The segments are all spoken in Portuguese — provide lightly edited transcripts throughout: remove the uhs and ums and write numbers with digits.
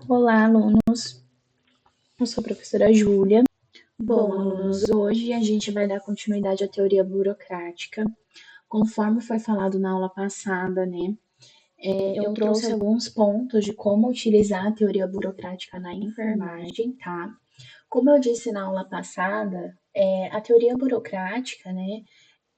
Olá, alunos. Eu sou a professora Júlia. Bom, alunos, hoje a gente vai dar continuidade à teoria burocrática. Conforme foi falado na aula passada, né? Eu trouxe alguns pontos de como utilizar a teoria burocrática na enfermagem, tá? Como eu disse na aula passada, a teoria burocrática, né?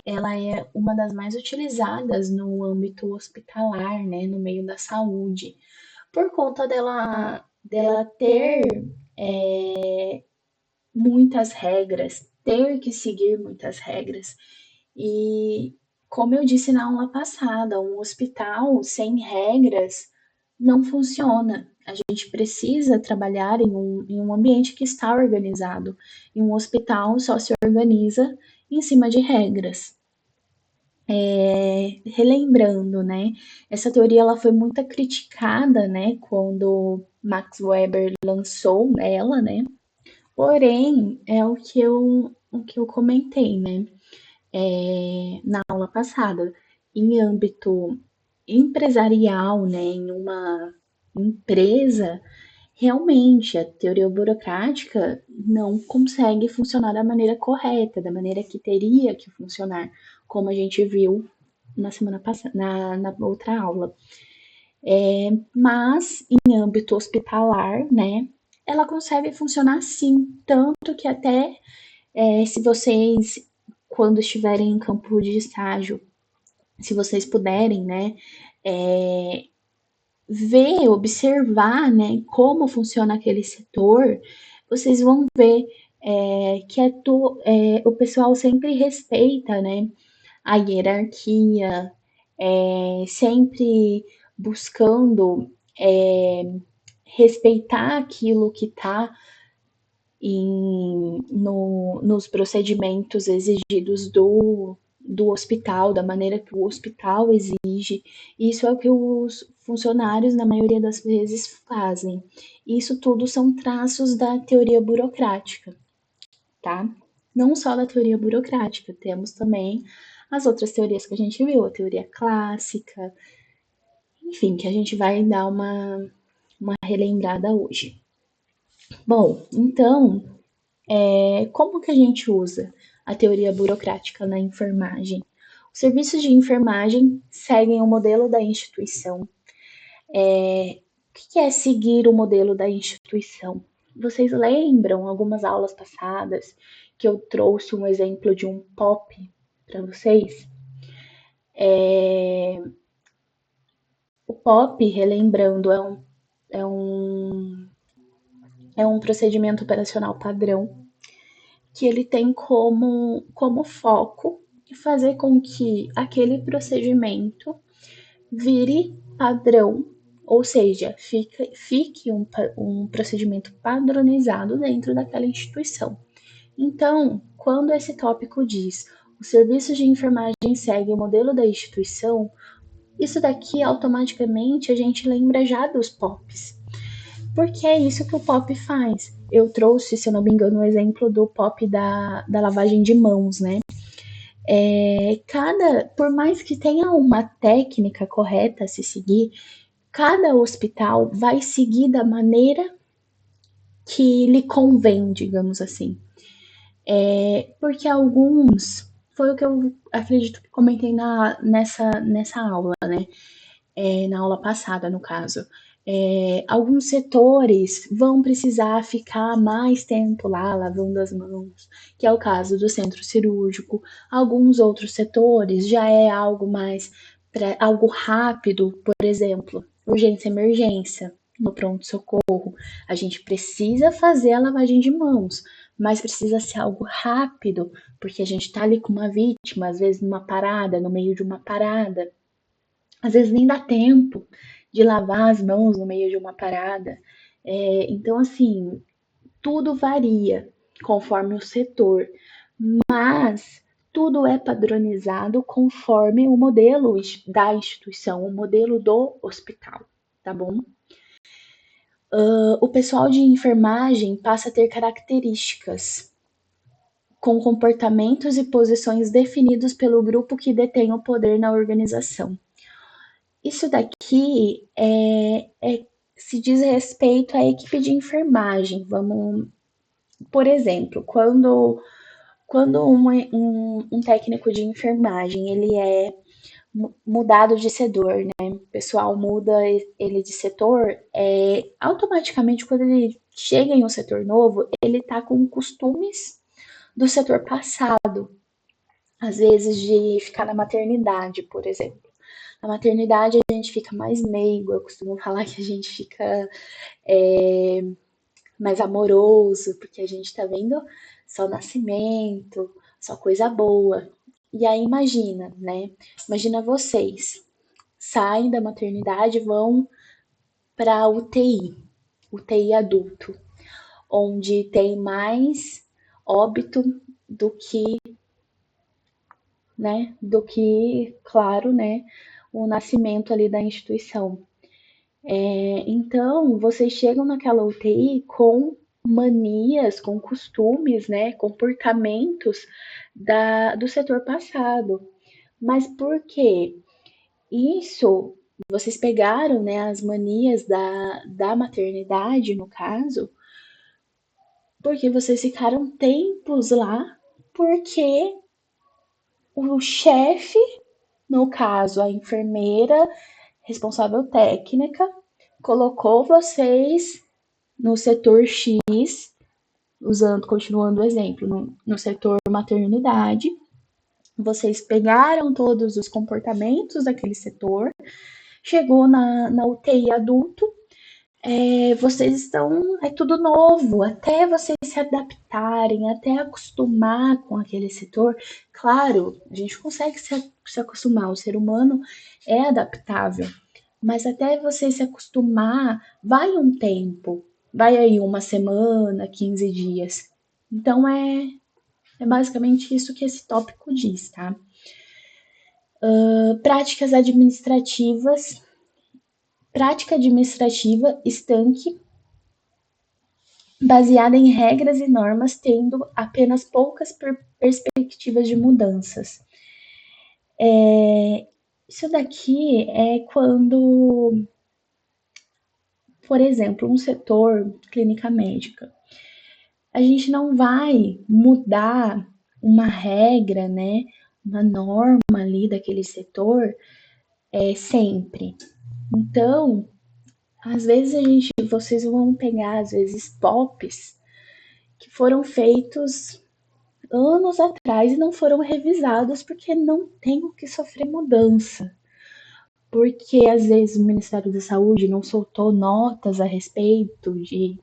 Ela é uma das mais utilizadas no âmbito hospitalar, né? No meio da saúde, por conta dela ter muitas regras, ter que seguir muitas regras. E, como eu disse na aula passada, um hospital sem regras não funciona. A gente precisa trabalhar em um ambiente que está organizado. E um hospital só se organiza em cima de regras. Relembrando, né? Essa teoria ela foi muito criticada, né? Quando Max Weber lançou ela, né? Porém, é o que eu comentei, né? Na aula passada, em âmbito empresarial, né? Em uma empresa, realmente a teoria burocrática não consegue funcionar da maneira correta, da maneira que teria que funcionar, como a gente viu na semana passada, na outra aula. Mas em âmbito hospitalar, né? Ela consegue funcionar sim, tanto que até se vocês, quando estiverem em campo de estágio, se vocês puderem, né, é, ver, observar, né, como funciona aquele setor, vocês vão ver que o pessoal sempre respeita, né, a hierarquia, sempre buscando respeitar aquilo que está nos procedimentos exigidos do hospital, da maneira que o hospital exige. Isso é o que os funcionários, na maioria das vezes, fazem. Isso tudo são traços da teoria burocrática, tá? Não só da teoria burocrática, temos também as outras teorias que a gente viu, a teoria clássica, enfim, que a gente vai dar uma relembrada hoje. Bom, então, como que a gente usa a teoria burocrática na enfermagem? Os serviços de enfermagem seguem o modelo da instituição. O que é seguir o modelo da instituição? Vocês lembram algumas aulas passadas que eu trouxe um exemplo de um POP para vocês? O POP, relembrando, é um, é um procedimento operacional padrão que ele tem como foco fazer com que aquele procedimento vire padrão, ou seja, fique um procedimento padronizado dentro daquela instituição. Então, quando esse tópico diz os serviços de enfermagem seguem o modelo da instituição, isso daqui automaticamente a gente lembra já dos POPs, porque é isso que o POP faz. Eu trouxe, se eu não me engano, um exemplo do POP da lavagem de mãos, né? Por mais que tenha uma técnica correta a se seguir, cada hospital vai seguir da maneira que lhe convém, digamos assim. Porque alguns, foi o que eu acredito que comentei nessa aula, né? Na aula passada, no caso. Alguns setores vão precisar ficar mais tempo lá lavando as mãos, que é o caso do centro cirúrgico. Alguns outros setores já é algo mais algo rápido, por exemplo, urgência e emergência no pronto-socorro. A gente precisa fazer a lavagem de mãos, mas precisa ser algo rápido, porque a gente está ali com uma vítima, às vezes numa parada, no meio de uma parada. Às vezes nem dá tempo de lavar as mãos no meio de uma parada. Então, assim, tudo varia conforme o setor, mas tudo é padronizado conforme o modelo da instituição, o modelo do hospital, tá bom? O pessoal de enfermagem passa a ter características com comportamentos e posições definidos pelo grupo que detém o poder na organização. Isso daqui se diz respeito à equipe de enfermagem. Vamos, por exemplo, quando um técnico de enfermagem ele é mudado de setor, né? O pessoal muda ele de setor, automaticamente quando ele chega em um setor novo, ele tá com costumes do setor passado, às vezes de ficar na maternidade, por exemplo. Na maternidade a gente fica mais meigo, eu costumo falar que a gente fica mais amoroso, porque a gente tá vendo só nascimento, só coisa boa. E aí imagina, né? Imagina vocês saem da maternidade e vão para UTI adulto, onde tem mais óbito do que, né, claro, né, o nascimento ali da instituição. Então, vocês chegam naquela UTI com manias, com costumes, né, comportamentos do setor passado. Mas por quê? Isso, vocês pegaram, né, as manias da maternidade, no caso, porque vocês ficaram tempos lá, porque o chefe, no caso a enfermeira responsável técnica, colocou vocês no setor X, continuando o exemplo, no setor maternidade, vocês pegaram todos os comportamentos daquele setor, chegou na UTI adulto, vocês estão, é tudo novo, até vocês se adaptarem, até acostumar com aquele setor. Claro, a gente consegue se acostumar, o ser humano é adaptável, mas até você se acostumar, vai um tempo, vai aí uma semana, 15 dias. Então é basicamente isso que esse tópico diz, tá? Práticas administrativas, prática administrativa estanque, baseada em regras e normas, tendo apenas poucas perspectivas de mudanças. Isso daqui é quando, por exemplo, um setor, clínica médica, a gente não vai mudar uma regra, né, uma norma ali daquele setor sempre. Então, às vezes vocês vão pegar, às vezes, POPs que foram feitos anos atrás e não foram revisados porque não tem o que sofrer mudança. Porque às vezes o Ministério da Saúde não soltou notas a respeito de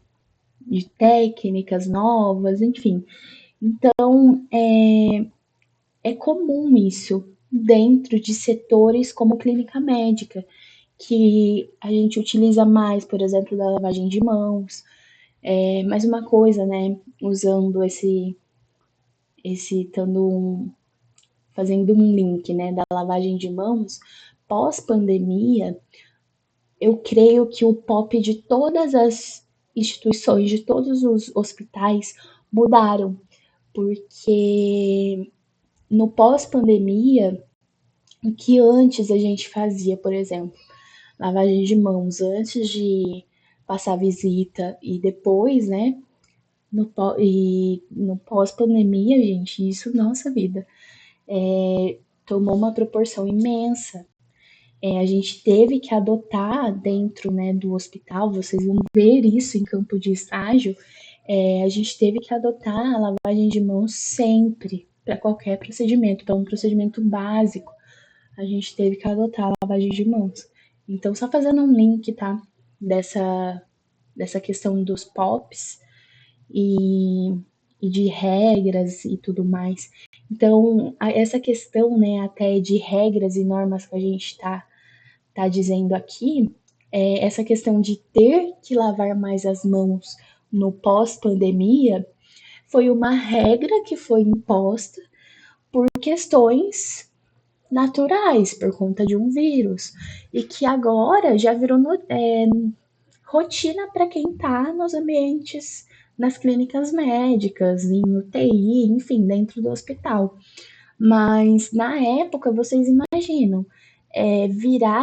técnicas novas, enfim. Então, é comum isso dentro de setores como clínica médica, que a gente utiliza mais, por exemplo, da lavagem de mãos. Mais uma coisa, né? Usando fazendo um link, né, da lavagem de mãos, pós-pandemia, eu creio que o POP de todas as instituições, de todos os hospitais mudaram, porque no pós-pandemia, o que antes a gente fazia, por exemplo, lavagem de mãos antes de passar visita e depois, né? No pós-pandemia, gente, isso, nossa vida, tomou uma proporção imensa. A gente teve que adotar dentro, né, do hospital, vocês vão ver isso em campo de estágio, a gente teve que adotar a lavagem de mãos sempre, para qualquer procedimento, para um procedimento básico, a gente teve que adotar a lavagem de mãos. Então, só fazendo um link, tá, dessa questão dos POPs e de regras e tudo mais. Então, essa questão, né, até de regras e normas que a gente tá dizendo aqui, essa questão de ter que lavar mais as mãos no pós-pandemia foi uma regra que foi imposta por questões naturais, por conta de um vírus, e que agora já virou rotina para quem está nos ambientes, nas clínicas médicas, em UTI, enfim, dentro do hospital. Mas na época, vocês imaginam,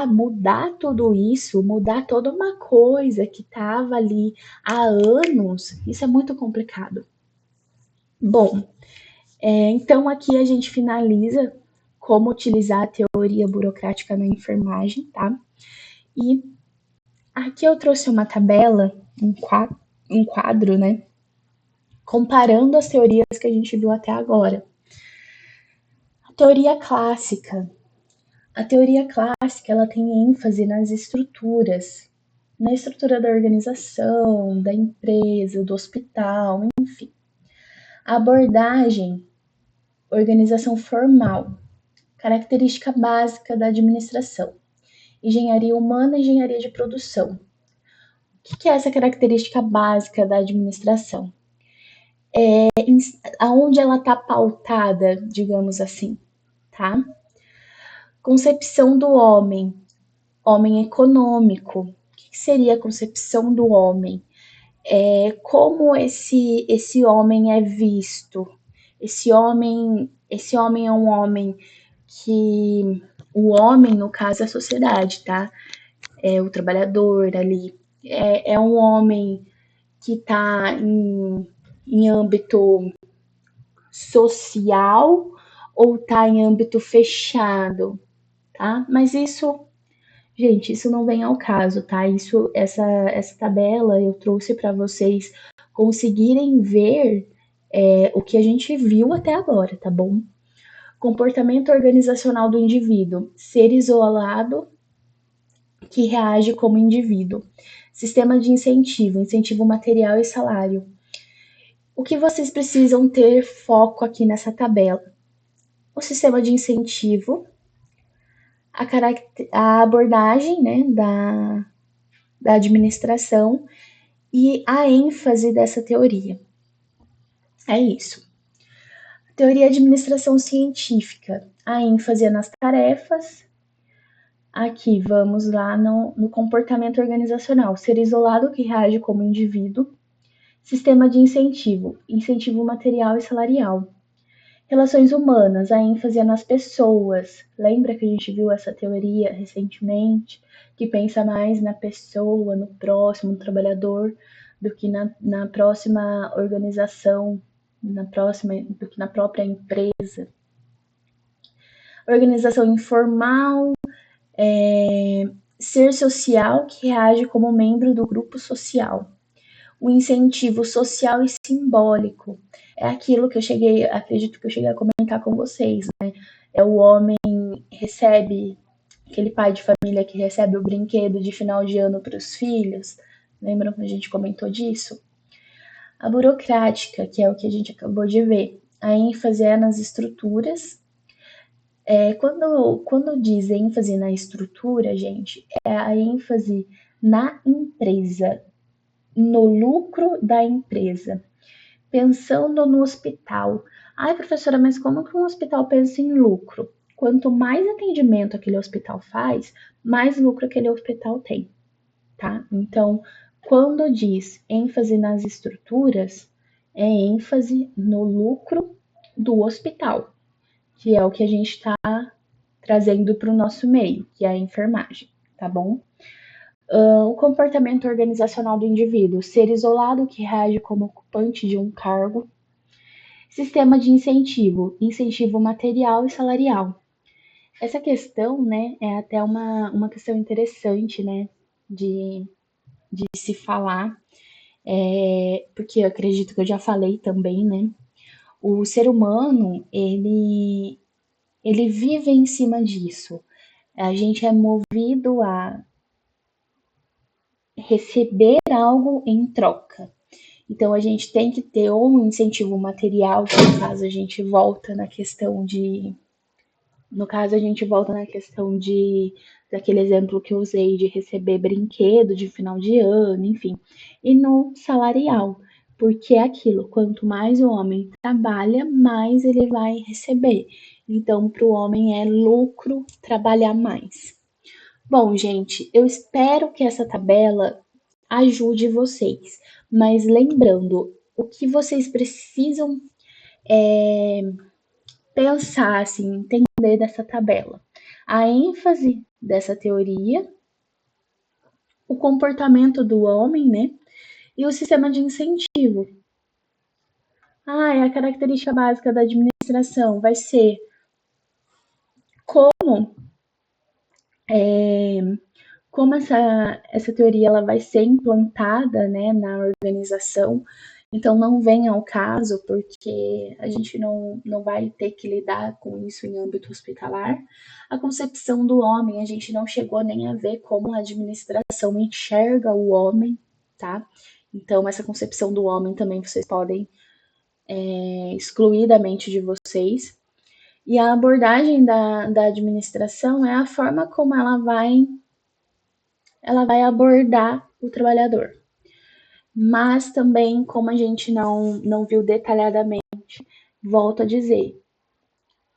mudar tudo isso, mudar toda uma coisa que estava ali há anos, isso é muito complicado. Bom, então aqui a gente finaliza como utilizar a teoria burocrática na enfermagem, tá? E aqui eu trouxe uma tabela, um quadro, né? Comparando as teorias que a gente viu até agora. A teoria clássica. A teoria clássica, ela tem ênfase nas estruturas, na estrutura da organização, da empresa, do hospital, enfim. A abordagem, organização formal, característica básica da administração, engenharia humana e engenharia de produção. O que é essa característica básica da administração? Aonde ela está pautada, digamos assim, tá? Concepção do homem, homem econômico. O que seria a concepção do homem? Como esse homem é visto? Esse homem é um homem que o homem, no caso, é a sociedade, tá? É o trabalhador ali. É um homem que está em âmbito social ou está em âmbito fechado, tá? Mas isso, gente, isso não vem ao caso, tá? Essa tabela eu trouxe para vocês conseguirem ver o que a gente viu até agora, tá bom? Comportamento organizacional do indivíduo, ser isolado que reage como indivíduo. Sistema de incentivo, incentivo material e salário. O que vocês precisam ter foco aqui nessa tabela? O sistema de incentivo, a abordagem, né, da administração e a ênfase dessa teoria. É isso. Teoria de administração científica. A ênfase é nas tarefas. Aqui vamos lá no comportamento organizacional. Ser isolado que reage como indivíduo. Sistema de incentivo. Incentivo material e salarial. Relações humanas. A ênfase é nas pessoas. Lembra que a gente viu essa teoria recentemente? Que pensa mais na pessoa, no próximo, no trabalhador, do que na próxima organização, do que na própria empresa. Organização informal, ser social que reage como membro do grupo social. O incentivo social e simbólico é aquilo que acredito que eu cheguei a comentar com vocês, né? É o homem recebe, aquele pai de família que recebe o brinquedo de final de ano para os filhos. Lembram que a gente comentou disso? A burocrática, que é o que a gente acabou de ver. A ênfase é nas estruturas. Quando diz ênfase na estrutura, gente, é a ênfase na empresa, no lucro da empresa. Pensando no hospital. Ai, professora, mas como que um hospital pensa em lucro? Quanto mais atendimento aquele hospital faz, mais lucro aquele hospital tem, tá? Então, quando diz ênfase nas estruturas, é ênfase no lucro do hospital, que é o que a gente está trazendo para o nosso meio, que é a enfermagem, tá bom? O comportamento organizacional do indivíduo, ser isolado que reage como ocupante de um cargo. Sistema de incentivo, incentivo material e salarial. Essa questão, né, é até uma questão interessante, né, de se falar, porque eu acredito que eu já falei também, né, o ser humano, ele vive em cima disso. A gente é movido a receber algo em troca. Então a gente tem que ter ou um incentivo material, que no caso a gente volta na questão de. No caso, a gente volta na questão daquele exemplo que eu usei de receber brinquedo de final de ano, enfim. E no salarial, porque é aquilo, quanto mais o homem trabalha, mais ele vai receber. Então, para o homem é lucro trabalhar mais. Bom, gente, eu espero que essa tabela ajude vocês. Mas lembrando, o que vocês precisam pensar, assim, entender dessa tabela. A ênfase dessa teoria, o comportamento do homem, né? E o sistema de incentivo. A característica básica da administração vai ser como como essa teoria ela vai ser implantada, né, na organização. Então, não vem ao caso, porque a gente não vai ter que lidar com isso em âmbito hospitalar. A concepção do homem, a gente não chegou nem a ver como a administração enxerga o homem, tá? Então, essa concepção do homem também vocês podem excluir da mente de vocês. E a abordagem da administração é a forma como ela vai abordar o trabalhador. Mas também, como a gente não viu detalhadamente, volto a dizer,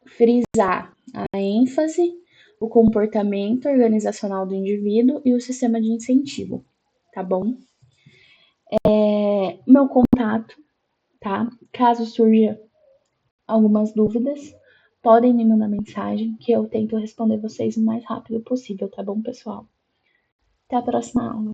frisar a ênfase, o comportamento organizacional do indivíduo e o sistema de incentivo, tá bom? Meu contato, tá? Caso surja algumas dúvidas, podem me mandar mensagem que eu tento responder vocês o mais rápido possível, tá bom, pessoal? Até a próxima aula.